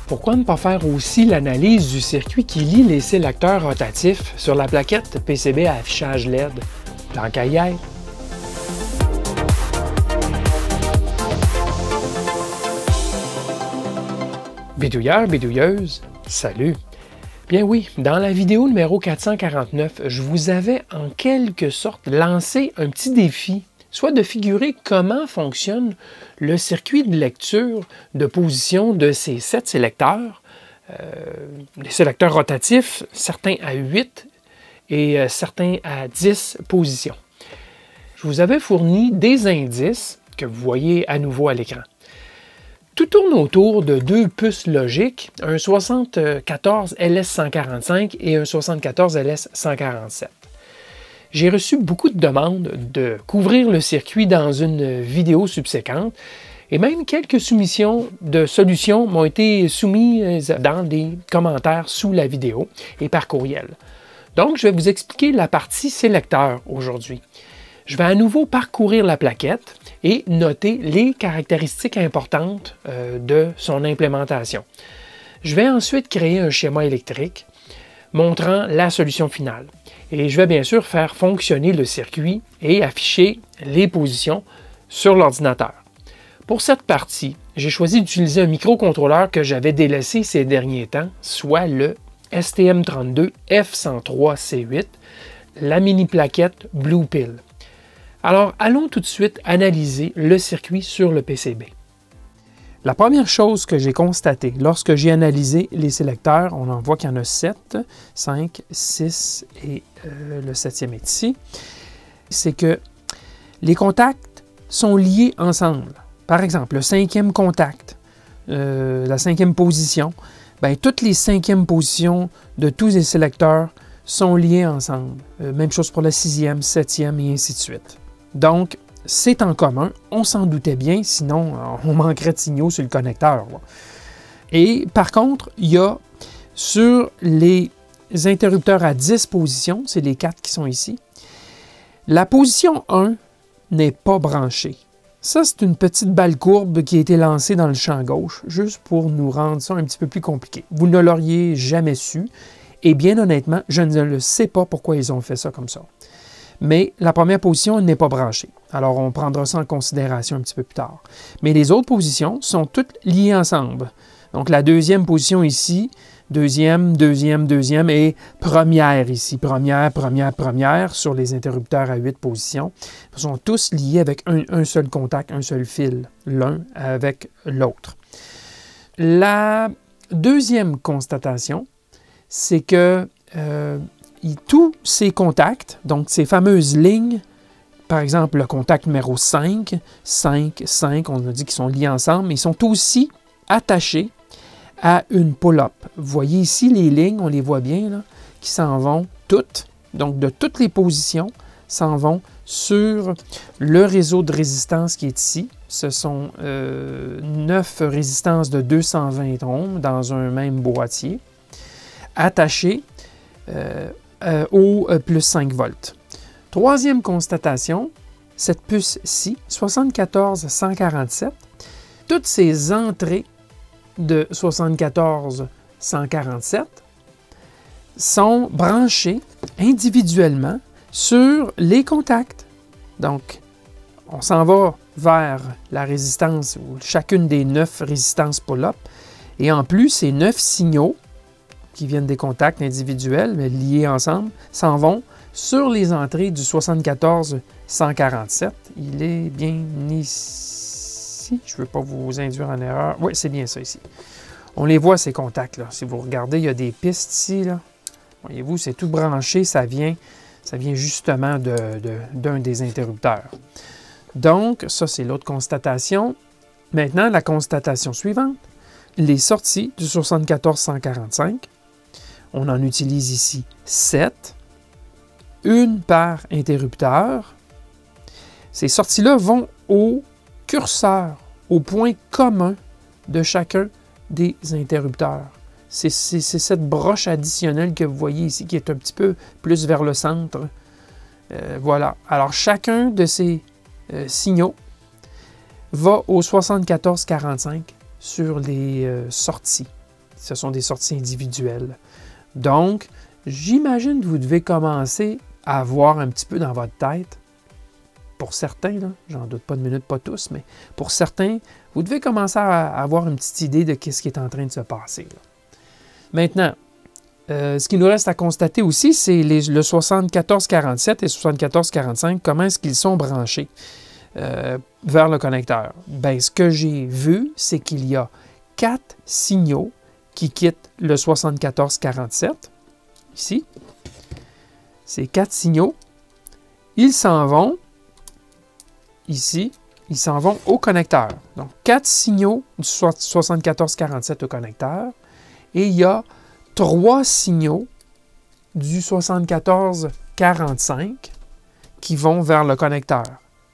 Pourquoi ne pas faire aussi l'analyse du circuit qui lie les sélecteurs rotatifs sur la plaquette PCB à affichage LED? Tant qu'à y être. Bidouilleur, bidouilleuse, salut! Bien oui, dans la vidéo numéro 449, je vous avais en quelque sorte lancé un petit défi, soit de figurer comment fonctionne le circuit de lecture de position de ces 7 sélecteurs, les sélecteurs rotatifs, certains à 8 et certains à 10 positions. Je vous avais fourni des indices que vous voyez à nouveau à l'écran. Tout tourne autour de 2 puces logiques, un 74 LS145 et un 74 LS147. J'ai reçu beaucoup de demandes de couvrir le circuit dans une vidéo subséquente et même quelques soumissions de solutions m'ont été soumises dans des commentaires sous la vidéo et par courriel. Donc, je vais vous expliquer la partie sélecteur aujourd'hui. Je vais à nouveau parcourir la plaquette et noter les caractéristiques importantes de son implémentation. Je vais ensuite créer un schéma électrique montrant la solution finale. Et je vais bien sûr faire fonctionner le circuit et afficher les positions sur l'ordinateur. Pour cette partie, j'ai choisi d'utiliser un microcontrôleur que j'avais délaissé ces derniers temps, soit le STM32F103C8, la mini plaquette Blue Pill. Alors, allons tout de suite analyser le circuit sur le PCB. La première chose que j'ai constatée lorsque j'ai analysé les sélecteurs, on en voit qu'il y en a 7, 5, 6 et le 7e est ici, c'est que les contacts sont liés ensemble. Par exemple, le 5e contact, la 5e position, bien, toutes les 5e positions de tous les sélecteurs sont liées ensemble. Même chose pour la 6e, 7e et ainsi de suite. Donc, c'est en commun, on s'en doutait bien, sinon on manquerait de signaux sur le connecteur. Et par contre, il y a sur les interrupteurs à 10 positions, c'est les 4 qui sont ici, la position 1 n'est pas branchée. Ça, c'est une petite balle courbe qui a été lancée dans le champ gauche, juste pour nous rendre ça un petit peu plus compliqué. Vous ne l'auriez jamais su, et bien honnêtement, je ne le sais pas pourquoi ils ont fait ça comme ça. Mais la première position n'est pas branchée. Alors, on prendra ça en considération un petit peu plus tard. Mais les autres positions sont toutes liées ensemble. Donc, la deuxième position ici, deuxième et première ici. Première sur les interrupteurs à 8 positions. Ils sont tous liés avec un seul contact, un seul fil, l'un avec l'autre. La deuxième constatation, c'est que tous ces contacts, donc ces fameuses lignes, par exemple le contact numéro 5, on a dit qu'ils sont liés ensemble, mais ils sont aussi attachés à une pull-up. Vous voyez ici les lignes, on les voit bien, là, qui s'en vont toutes, donc de toutes les positions, s'en vont sur le réseau de résistance qui est ici. Ce sont 9 résistances de 220 ohms dans un même boîtier, attachées au plus 5 volts. Troisième constatation, cette puce-ci, 74-147, toutes ces entrées de 74-147 sont branchées individuellement sur les contacts. Donc, on s'en va vers la résistance, ou chacune des 9 résistances pull-up, et en plus, ces 9 signaux qui viennent des contacts individuels, mais liés ensemble, s'en vont sur les entrées du 74-147. Il est bien ici. Je ne veux pas vous induire en erreur. Oui, c'est bien ça ici. On les voit, ces contacts-là. Si vous regardez, il y a des pistes ici. Là. Voyez-vous, c'est tout branché. Ça vient justement d'un des interrupteurs. Donc, ça, c'est l'autre constatation. Maintenant, la constatation suivante. Les sorties du 74-145. On en utilise ici 7, une par interrupteur. Ces sorties-là vont au curseur, au point commun de chacun des interrupteurs. C'est cette broche additionnelle que vous voyez ici qui est un petit peu plus vers le centre. Voilà. Alors, chacun de ces signaux va au 74-45 sur les sorties. Ce sont des sorties individuelles. Donc, j'imagine que vous devez commencer à voir un petit peu dans votre tête, pour certains, j'en doute pas de minute, pas tous, mais pour certains, vous devez commencer à avoir une petite idée de ce qui est en train de se passer. Là. Maintenant, ce qu'il nous reste à constater aussi, c'est le 7447 et 7445, comment est-ce qu'ils sont branchés vers le connecteur. Bien, ce que j'ai vu, c'est qu'il y a 4 signaux qui quittent le 7447, ici. Ces 4 signaux, ils s'en vont ici, ils s'en vont au connecteur. Donc, 4 signaux du 7447 au connecteur et il y a 3 signaux du 7445 qui vont vers le connecteur.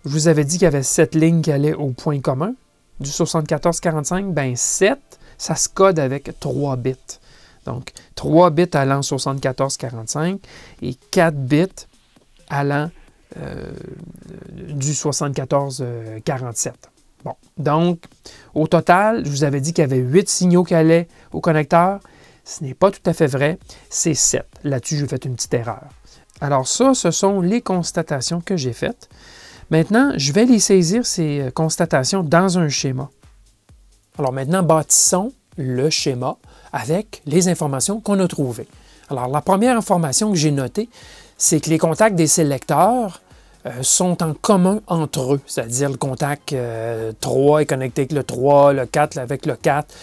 Je vous avais dit qu'il y avait 7 lignes qui allaient au point commun du 7445. Bien, 7, ça se code avec 3 bits. Donc, 3 bits allant au 7445 et 4 bits allant du 7447. Bon, donc, au total, je vous avais dit qu'il y avait 8 signaux qui allaient au connecteur. Ce n'est pas tout à fait vrai, c'est 7. Là-dessus, j'ai fait une petite erreur. Alors ça, ce sont les constatations que j'ai faites. Maintenant, je vais les saisir, ces constatations, dans un schéma. Alors maintenant, bâtissons le schéma avec les informations qu'on a trouvées. Alors, la première information que j'ai notée, c'est que les contacts des sélecteurs sont en commun entre eux, c'est-à-dire le contact 3 est connecté avec le 3, le 4 avec le 4,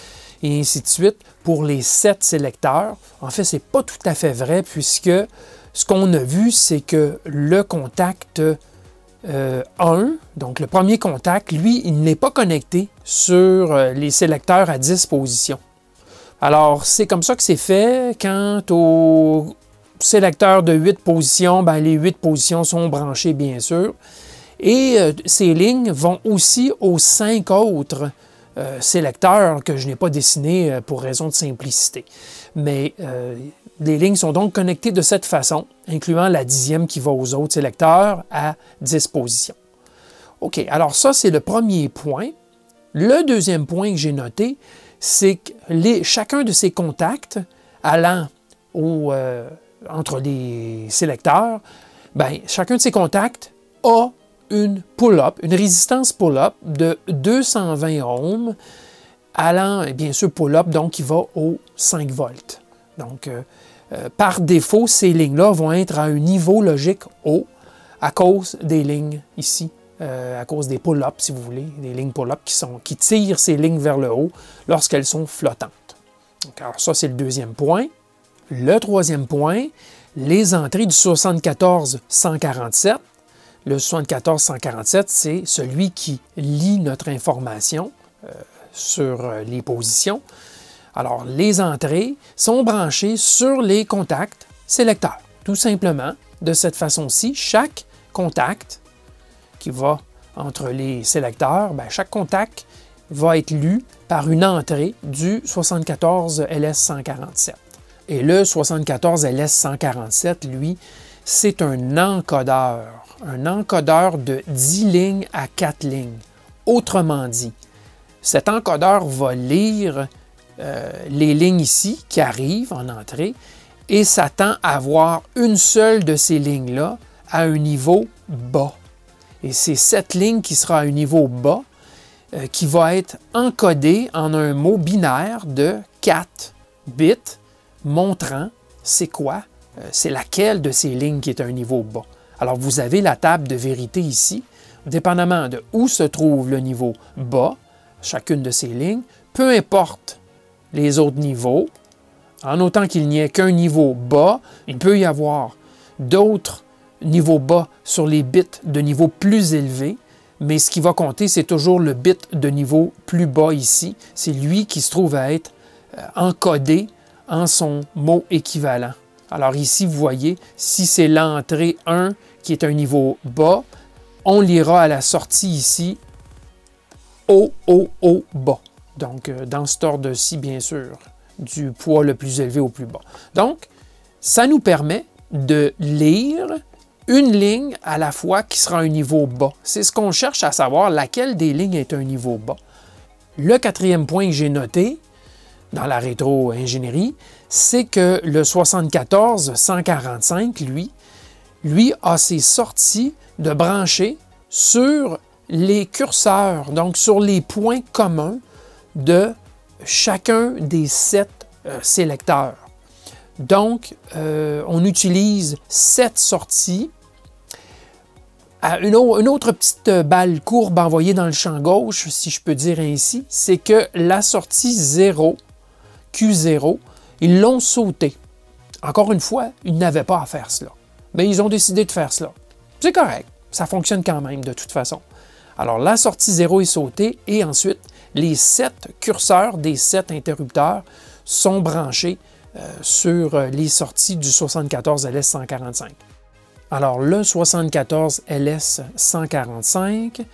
et ainsi de suite. Pour les 7 sélecteurs, en fait, ce n'est pas tout à fait vrai, puisque ce qu'on a vu, c'est que le contact 1, donc le premier contact, lui, il n'est pas connecté sur les sélecteurs à 10 positions. Alors, c'est comme ça que c'est fait. Quant au sélecteur de 8 positions, bien, les 8 positions sont branchées, bien sûr. Et ces lignes vont aussi aux 5 autres sélecteurs que je n'ai pas dessinés pour raison de simplicité. Mais les lignes sont donc connectées de cette façon, incluant la 10e qui va aux autres sélecteurs à 10 positions. OK, alors ça, c'est le premier point. Le deuxième point que j'ai noté, c'est que chacun de ces contacts allant entre les sélecteurs, bien, chacun de ces contacts a une pull-up, une résistance pull-up de 220 ohms, allant, bien sûr, pull-up, donc qui va aux 5 volts. Donc, par défaut, ces lignes-là vont être à un niveau logique haut à cause des lignes ici, à cause des pull-ups, si vous voulez, des lignes pull-up qui tirent ces lignes vers le haut lorsqu'elles sont flottantes. Donc, alors ça, c'est le deuxième point. Le troisième point, les entrées du 74-147. Le 74-147, c'est celui qui lit notre information sur les positions. Alors, les entrées sont branchées sur les contacts sélecteurs. Tout simplement, de cette façon-ci, chaque contact qui va entre les sélecteurs, bien, chaque contact va être lu par une entrée du 74 LS147. Et le 74 LS147, lui, c'est un encodeur de 10 lignes à 4 lignes. Autrement dit, cet encodeur va lire les lignes ici qui arrivent en entrée et s'attend à avoir une seule de ces lignes-là à un niveau bas. Et c'est cette ligne qui sera à un niveau bas qui va être encodée en un mot binaire de 4 bits montrant c'est quoi, c'est laquelle de ces lignes qui est à un niveau bas. Alors vous avez la table de vérité ici, dépendamment de où se trouve le niveau bas, chacune de ces lignes, peu importe les autres niveaux, en autant qu'il n'y ait qu'un niveau bas, il peut y avoir d'autres niveaux bas sur les bits de niveau plus élevé, mais ce qui va compter, c'est toujours le bit de niveau plus bas ici. C'est lui qui se trouve à être encodé en son mot équivalent. Alors ici, vous voyez, si c'est l'entrée 1 qui est un niveau bas, on lira à la sortie ici haut, haut, haut, bas. Donc, dans cet ordre-ci, bien sûr, du poids le plus élevé au plus bas. Donc, ça nous permet de lire une ligne à la fois qui sera un niveau bas. C'est ce qu'on cherche à savoir, laquelle des lignes est un niveau bas. Le quatrième point que j'ai noté, dans la rétro-ingénierie, c'est que le 74-145, lui a ses sorties de brancher sur les curseurs, donc sur les points communs de chacun des 7 sélecteurs. Donc, on utilise 7 sorties. Une autre petite balle courbe envoyée dans le champ gauche, si je peux dire ainsi, c'est que la sortie 0, Q0, ils l'ont sauté. Encore une fois, ils n'avaient pas à faire cela. Mais ils ont décidé de faire cela. C'est correct, ça fonctionne quand même de toute façon. Alors, la sortie 0 est sautée et ensuite, les 7 curseurs des 7 interrupteurs sont branchés sur les sorties du 74 LS145. Alors, le 74 LS145,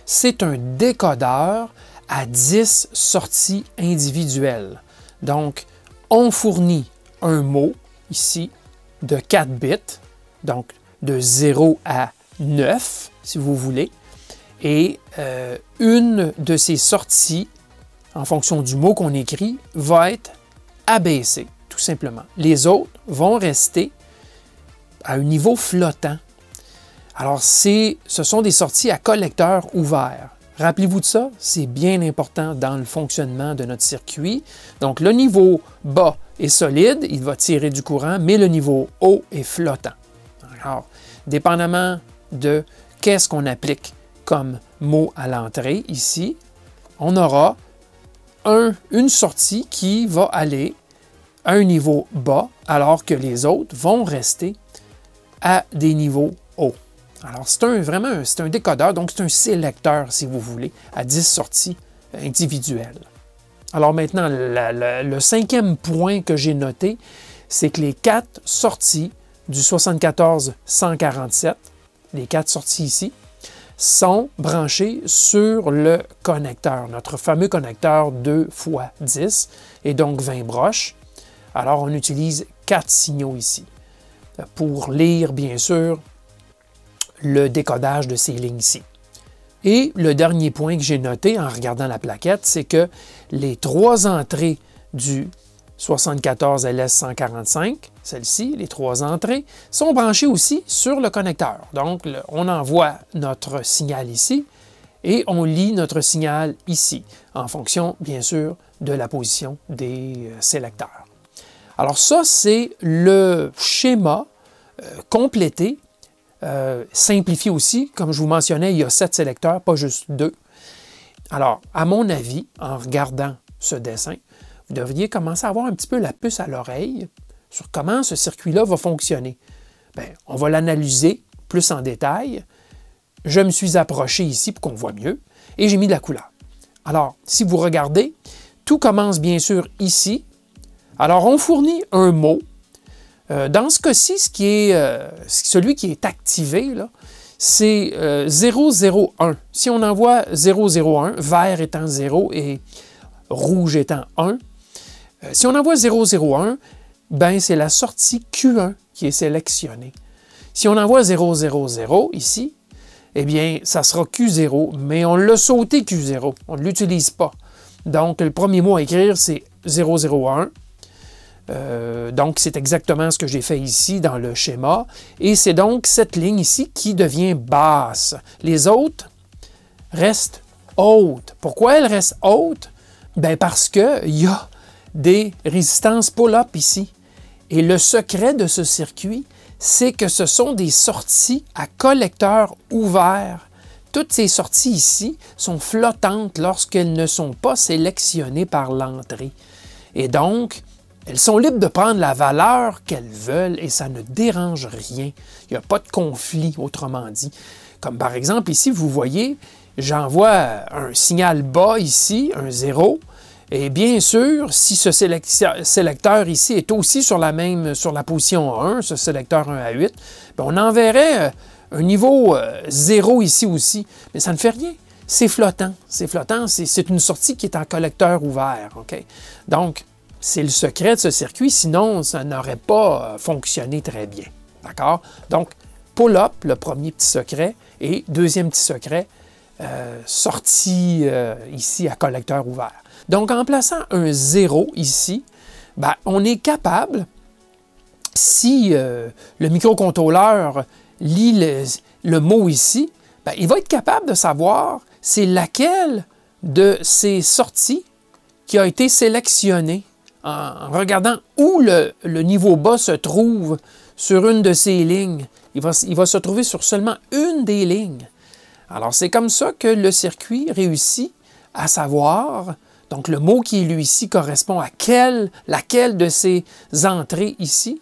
c'est un décodeur à 10 sorties individuelles. Donc, on fournit un mot, ici, de 4 bits, donc de 0 à 9, si vous voulez, et une de ces sorties, en fonction du mot qu'on écrit, va être abaissée, tout simplement. Les autres vont rester à un niveau flottant. Alors, ce sont des sorties à collecteur ouvert. Rappelez-vous de ça, c'est bien important dans le fonctionnement de notre circuit. Donc, le niveau bas est solide, il va tirer du courant, mais le niveau haut est flottant. Alors, dépendamment de qu'est-ce qu'on applique comme mot à l'entrée, ici, on aura une sortie qui va aller à un niveau bas, alors que les autres vont rester à des niveaux hauts. Alors, c'est un décodeur, donc c'est un sélecteur, si vous voulez, à 10 sorties individuelles. Alors maintenant, le 5e point que j'ai noté, c'est que les 4 sorties du 74-147, les 4 sorties ici, sont branchées sur le connecteur, notre fameux connecteur 2x10, et donc 20 broches. Alors, on utilise 4 signaux ici pour lire, bien sûr, le décodage de ces lignes ici. Et le dernier point que j'ai noté en regardant la plaquette, c'est que les 3 entrées du 74 LS145, celles-ci, les 3 entrées, sont branchées aussi sur le connecteur. Donc, on envoie notre signal ici et on lit notre signal ici, en fonction, bien sûr, de la position des sélecteurs. Alors ça, c'est le schéma complété, simplifié aussi. Comme je vous mentionnais, il y a 7 sélecteurs, pas juste 2. Alors, à mon avis, en regardant ce dessin, vous devriez commencer à avoir un petit peu la puce à l'oreille sur comment ce circuit-là va fonctionner. Bien, on va l'analyser plus en détail. Je me suis approché ici pour qu'on voit mieux et j'ai mis de la couleur. Alors, si vous regardez, tout commence bien sûr ici. Alors, on fournit un mot. Dans ce cas-ci, celui qui est activé, c'est 001. Si on envoie 001, vert étant 0 et rouge étant 1, si on envoie 001, ben c'est la sortie Q1 qui est sélectionnée. Si on envoie 000 ici, eh bien, ça sera Q0, mais on l'a sauté Q0, on ne l'utilise pas. Donc, le premier mot à écrire, c'est 001. Donc, c'est exactement ce que j'ai fait ici dans le schéma. Et c'est donc cette ligne ici qui devient basse. Les autres restent hautes. Pourquoi elles restent hautes? Bien, parce qu'il y a des résistances pull-up ici. Et le secret de ce circuit, c'est que ce sont des sorties à collecteur ouvert. Toutes ces sorties ici sont flottantes lorsqu'elles ne sont pas sélectionnées par l'entrée. Et donc, elles sont libres de prendre la valeur qu'elles veulent et ça ne dérange rien. Il n'y a pas de conflit, autrement dit. Comme par exemple ici, vous voyez, j'envoie un signal bas ici, un 0. Et bien sûr, si ce sélecteur ici est aussi sur la position 1, ce sélecteur 1 à 8, bien on enverrait un niveau 0 ici aussi. Mais ça ne fait rien. C'est flottant. C'est flottant. C'est une sortie qui est en collecteur ouvert. Okay? Donc, c'est le secret de ce circuit, sinon ça n'aurait pas fonctionné très bien. D'accord? Donc, pull-up, le premier petit secret, et deuxième petit secret, sortie ici à collecteur ouvert. Donc, en plaçant un 0 ici, ben, on est capable, si le microcontrôleur lit le mot ici, ben, il va être capable de savoir c'est laquelle de ces sorties qui a été sélectionnée en regardant où le niveau bas se trouve sur une de ces lignes. Il va se trouver sur seulement une des lignes. Alors, c'est comme ça que le circuit réussit à savoir, donc le mot qui est lu ici correspond à laquelle de ces entrées ici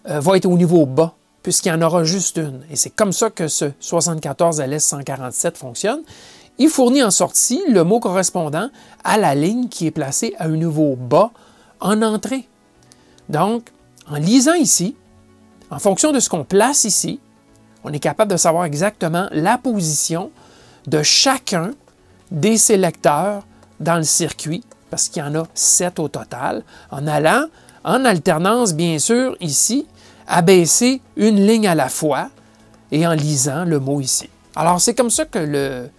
va être au niveau bas, puisqu'il y en aura juste une. Et c'est comme ça que ce 74 LS147 fonctionne. Il fournit en sortie le mot correspondant à la ligne qui est placée à un niveau bas en entrée. Donc, en lisant ici, en fonction de ce qu'on place ici, on est capable de savoir exactement la position de chacun des sélecteurs dans le circuit, parce qu'il y en a 7 au total, en allant en alternance, bien sûr, ici, abaisser une ligne à la fois et en lisant le mot ici. Alors, c'est comme ça que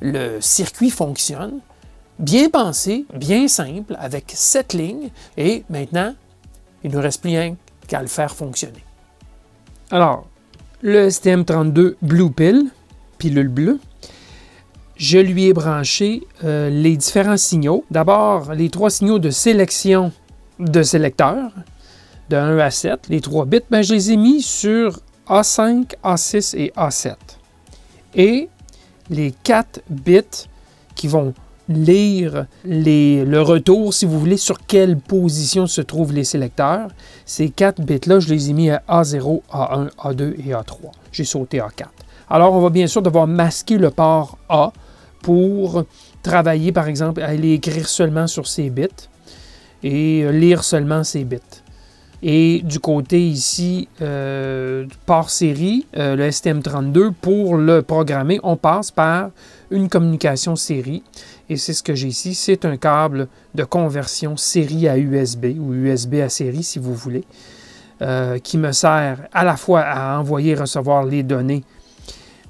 le circuit fonctionne, bien pensé, bien simple, avec 7 lignes, et maintenant, il ne nous reste plus rien qu'à le faire fonctionner. Alors, le STM32 Blue Pill, pilule bleue, je lui ai branché les différents signaux. D'abord, les 3 signaux de sélection de sélecteurs, de 1 à 7. Les 3 bits, ben, je les ai mis sur A5, A6 et A7. Et les 4 bits qui vont lire le retour, si vous voulez, sur quelle position se trouvent les sélecteurs. Ces 4 bits-là, je les ai mis à A0, A1, A2 et A3. J'ai sauté A4. Alors, on va bien sûr devoir masquer le port A pour travailler, par exemple, à aller écrire seulement sur ces bits et lire seulement ces bits. Et du côté ici, port série, le STM32, pour le programmer, on passe par une communication série. Et c'est ce que j'ai ici. C'est un câble de conversion série à USB ou USB à série, si vous voulez, qui me sert à la fois à envoyer et recevoir les données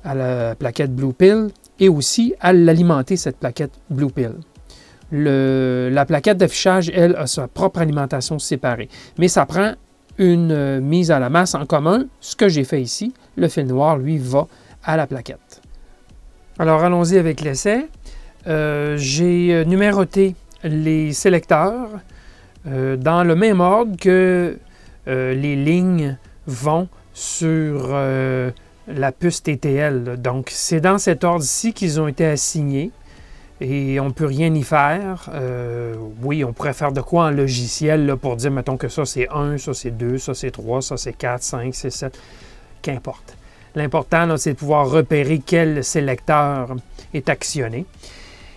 à la plaquette Blue Pill et aussi à l'alimenter, cette plaquette Blue Pill. La plaquette d'affichage, elle, a sa propre alimentation séparée. Mais ça prend une mise à la masse en commun. Ce que j'ai fait ici, le fil noir, lui, va à la plaquette. Alors, allons-y avec l'essai. J'ai numéroté les sélecteurs dans le même ordre que les lignes vont sur la puce TTL. Donc, c'est dans cet ordre ici qu'ils ont été assignés. Et on ne peut rien y faire. Oui, on pourrait faire de quoi en logiciel là, pour dire, mettons que ça c'est 1, ça c'est 2, ça c'est 3, ça c'est 4, 5, c'est 7. Qu'importe. L'important, c'est de pouvoir repérer quel sélecteur est actionné.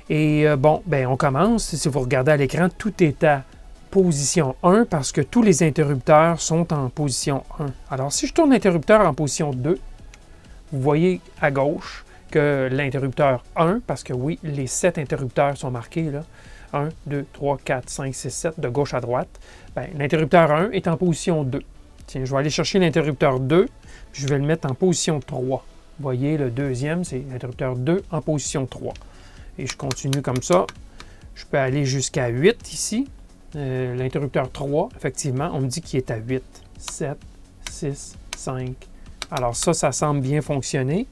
Et bon, ben, on commence. Si vous regardez à l'écran, tout est à position 1 parce que tous les interrupteurs sont en position 1. Alors, si je tourne l'interrupteur en position 2, vous voyez à gauche que l'interrupteur 1, parce que oui, les 7 interrupteurs sont marqués, là, 1, 2, 3, 4, 5, 6, 7, de gauche à droite, ben, l'interrupteur 1 est en position 2. Tiens, je vais aller chercher l'interrupteur 2, puis je vais le mettre en position 3. Vous voyez, le deuxième, c'est l'interrupteur 2 en position 3. Et je continue comme ça. Je peux aller jusqu'à 8 ici. L'interrupteur 3, effectivement, on me dit qu'il est à 8, 7, 6, 5. Alors ça semble bien fonctionner.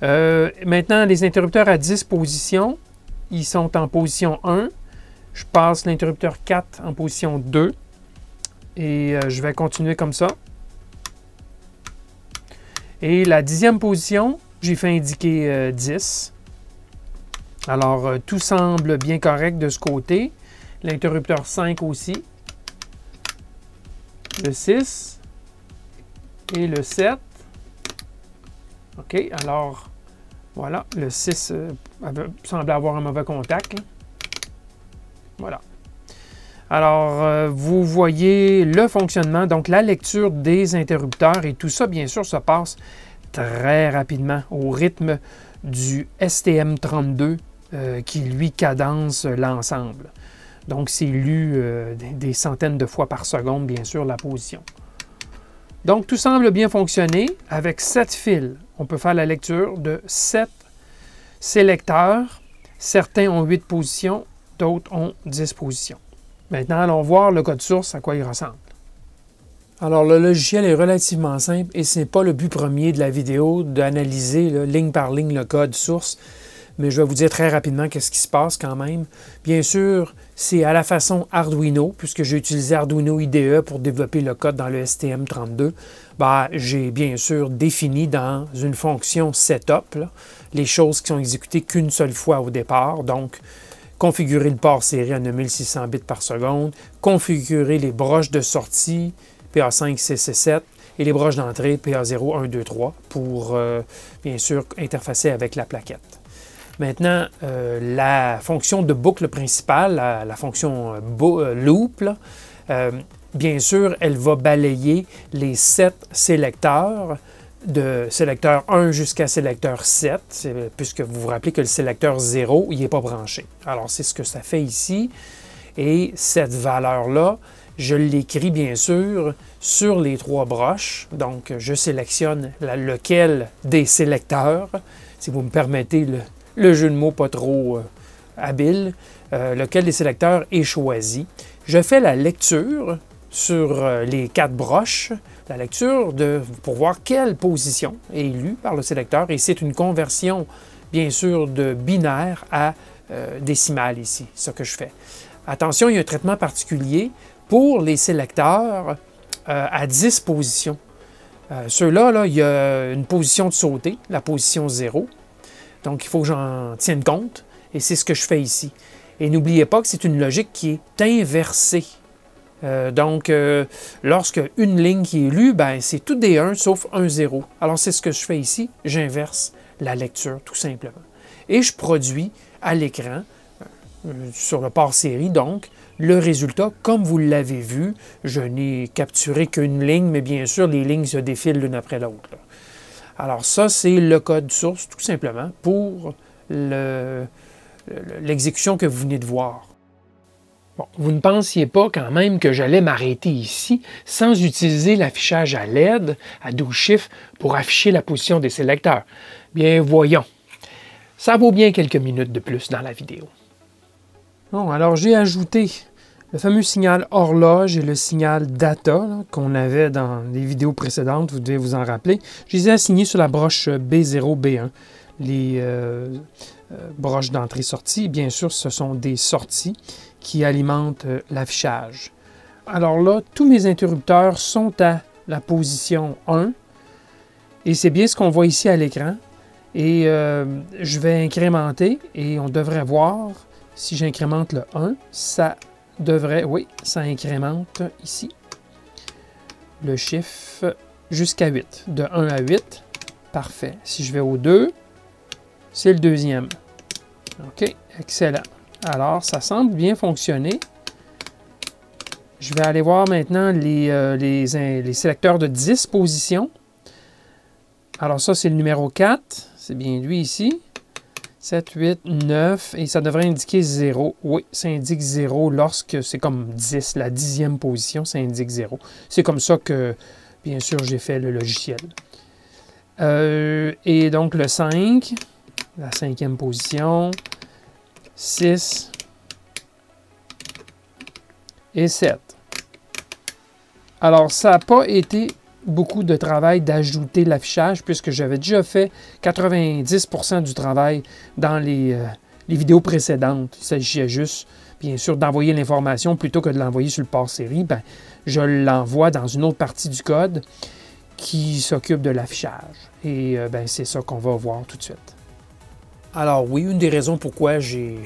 Maintenant, les interrupteurs à 10 positions, ils sont en position 1. Je passe l'interrupteur 4 en position 2. Et je vais continuer comme ça. Et la 10e position, j'ai fait indiquer 10. Alors, tout semble bien correct de ce côté. L'interrupteur 5 aussi. Le 6. Et le 7. OK, alors, voilà, le 6 semble avoir un mauvais contact. Là. Voilà. Alors, vous voyez le fonctionnement, donc la lecture des interrupteurs, et tout ça, bien sûr, se passe très rapidement au rythme du STM32 qui, lui, cadence l'ensemble. Donc, c'est lu des centaines de fois par seconde, bien sûr, la position. Donc, tout semble bien fonctionner. Avec 7 fils, on peut faire la lecture de 7 sélecteurs. Certains ont 8 positions, d'autres ont 10 positions. Maintenant, allons voir le code source, à quoi il ressemble. Alors, le logiciel est relativement simple et ce n'est pas le but premier de la vidéo d'analyser ligne par ligne le code source, mais je vais vous dire très rapidement qu'est-ce qui se passe quand même. Bien sûr, c'est à la façon Arduino, puisque j'ai utilisé Arduino IDE pour développer le code dans le STM32. J'ai bien sûr défini dans une fonction setup les choses qui sont exécutées qu'une seule fois au départ. Donc, configurer le port série à 9600 bits par seconde, configurer les broches de sortie PA5, 6 et 7 et les broches d'entrée PA0, 1, 2, 3 pour, bien sûr, interfacer avec la plaquette. Maintenant, la fonction de boucle principale, la fonction loop, bien sûr, elle va balayer les 7 sélecteurs, de sélecteur 1 jusqu'à sélecteur 7, puisque vous vous rappelez que le sélecteur 0, il n'est pas branché. Alors, c'est ce que ça fait ici. Et cette valeur-là, je l'écris bien sûr sur les 3 broches. Donc, je sélectionne lequel des sélecteurs, si vous me permettez le jeu de mots pas trop habile, lequel des sélecteurs est choisi. Je fais la lecture sur les 4 broches, la lecture pour voir quelle position est lue par le sélecteur. Et c'est une conversion, bien sûr, de binaire à décimal ici, ce que je fais. Attention, il y a un traitement particulier pour les sélecteurs à 10 positions. Ceux-là, il y a une position de sauter, la position 0. Donc, il faut que j'en tienne compte, et c'est ce que je fais ici. Et n'oubliez pas que c'est une logique qui est inversée. Lorsque une ligne qui est lue, c'est tout des 1 sauf un 0. Alors, c'est ce que je fais ici. J'inverse la lecture, tout simplement. Et je produis à l'écran, sur le port série, donc, le résultat, comme vous l'avez vu. Je n'ai capturé qu'une ligne, mais bien sûr, les lignes se défilent l'une après l'autre. Alors ça, c'est le code source, tout simplement, pour l'exécution que vous venez de voir. Bon, vous ne pensiez pas quand même que j'allais m'arrêter ici sans utiliser l'affichage à LED à 12 chiffres pour afficher la position des sélecteurs. Bien, voyons. Ça vaut bien quelques minutes de plus dans la vidéo. Bon, alors j'ai ajouté le fameux signal horloge et le signal data qu'on avait dans les vidéos précédentes, vous devez vous en rappeler. Je les ai assignés sur la broche B0, B1. Les broches d'entrée-sortie, bien sûr, ce sont des sorties qui alimentent l'affichage. Alors là, tous mes interrupteurs sont à la position 1 et c'est bien ce qu'on voit ici à l'écran. Et je vais incrémenter et on devrait voir, si j'incrémente le 1, ça devrait, oui, ça incrémente ici le chiffre jusqu'à 8, de 1 à 8. Parfait. Si je vais au 2, c'est le deuxième. OK, excellent. Alors, ça semble bien fonctionner. Je vais aller voir maintenant les sélecteurs de 10 positions. Alors ça, c'est le numéro 4. C'est bien lui ici. 7, 8, 9. Et ça devrait indiquer 0. Oui, ça indique 0 lorsque c'est comme 10. La 10e position, ça indique 0. C'est comme ça que, bien sûr, j'ai fait le logiciel. Et donc le 5, la 5e position. 6 et 7. Alors, ça n'a pas été beaucoup de travail d'ajouter l'affichage puisque j'avais déjà fait 90% du travail dans les vidéos précédentes. Il s'agissait juste, bien sûr, d'envoyer l'information plutôt que de l'envoyer sur le port série. Je l'envoie dans une autre partie du code qui s'occupe de l'affichage. Et c'est ça qu'on va voir tout de suite. Alors oui, une des raisons pourquoi j'ai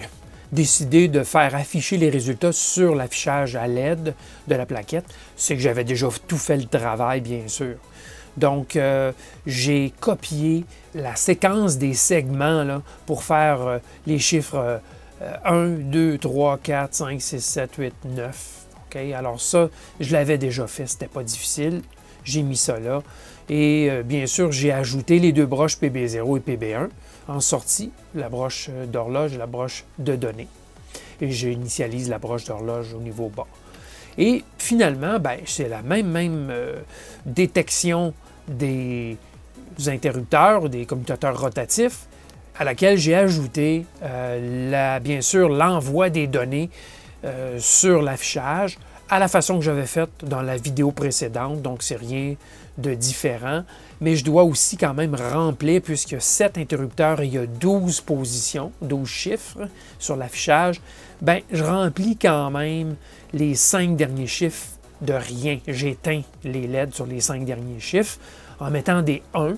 décidé de faire afficher les résultats sur l'affichage à LED de la plaquette, c'est que j'avais déjà tout fait le travail, bien sûr. Donc, j'ai copié la séquence des segments là, pour faire les chiffres 1, 2, 3, 4, 5, 6, 7, 8, 9. Okay? Alors ça, je l'avais déjà fait, c'était pas difficile. J'ai mis ça là. Et bien sûr, j'ai ajouté les deux broches PB0 et PB1 en sortie, la broche d'horloge et la broche de données. Et j'initialise la broche d'horloge au niveau bas. Et finalement, c'est la même détection des interrupteurs, des commutateurs rotatifs à laquelle j'ai ajouté bien sûr l'envoi des données sur l'affichage à la façon que j'avais faite dans la vidéo précédente, donc c'est rien de différent. Mais je dois aussi quand même remplir, puisqu'il y a 7 interrupteurs et il y a 12 positions, 12 chiffres sur l'affichage, bien, je remplis quand même les 5 derniers chiffres de rien. J'éteins les LED sur les 5 derniers chiffres en mettant des 1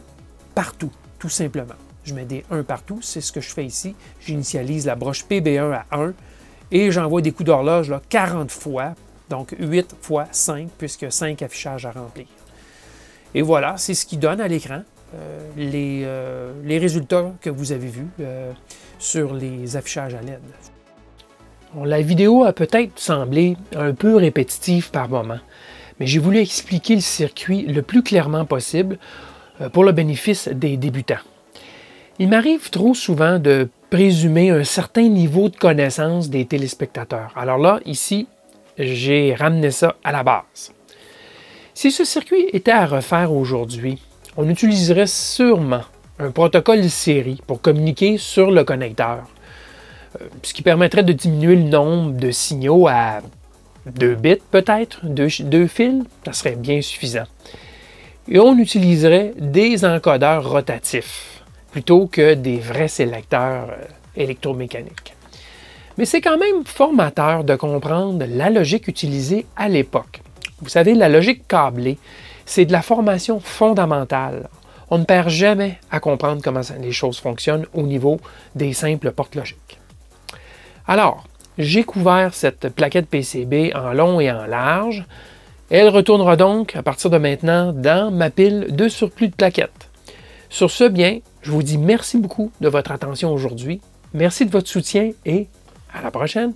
partout, tout simplement. Je mets des 1 partout, c'est ce que je fais ici. J'initialise la broche PB1 à 1 et j'envoie des coups d'horloge 40 fois, donc 8 fois 5, puisque 5 affichages à remplir. Et voilà, c'est ce qui donne à l'écran les résultats que vous avez vus sur les affichages à LED. Bon, la vidéo a peut-être semblé un peu répétitive par moment, mais j'ai voulu expliquer le circuit le plus clairement possible pour le bénéfice des débutants. Il m'arrive trop souvent de présumer un certain niveau de connaissance des téléspectateurs. Alors là, ici, j'ai ramené ça à la base. Si ce circuit était à refaire aujourd'hui, on utiliserait sûrement un protocole série pour communiquer sur le connecteur, ce qui permettrait de diminuer le nombre de signaux à 2 bits peut-être, 2 fils, ça serait bien suffisant. Et on utiliserait des encodeurs rotatifs plutôt que des vrais sélecteurs électromécaniques. Mais c'est quand même formateur de comprendre la logique utilisée à l'époque. Vous savez, la logique câblée, c'est de la formation fondamentale. On ne perd jamais à comprendre comment les choses fonctionnent au niveau des simples portes logiques. Alors, j'ai couvert cette plaquette PCB en long et en large. Elle retournera donc à partir de maintenant dans ma pile de surplus de plaquettes. Sur ce, bien, je vous dis merci beaucoup de votre attention aujourd'hui. Merci de votre soutien et à la prochaine!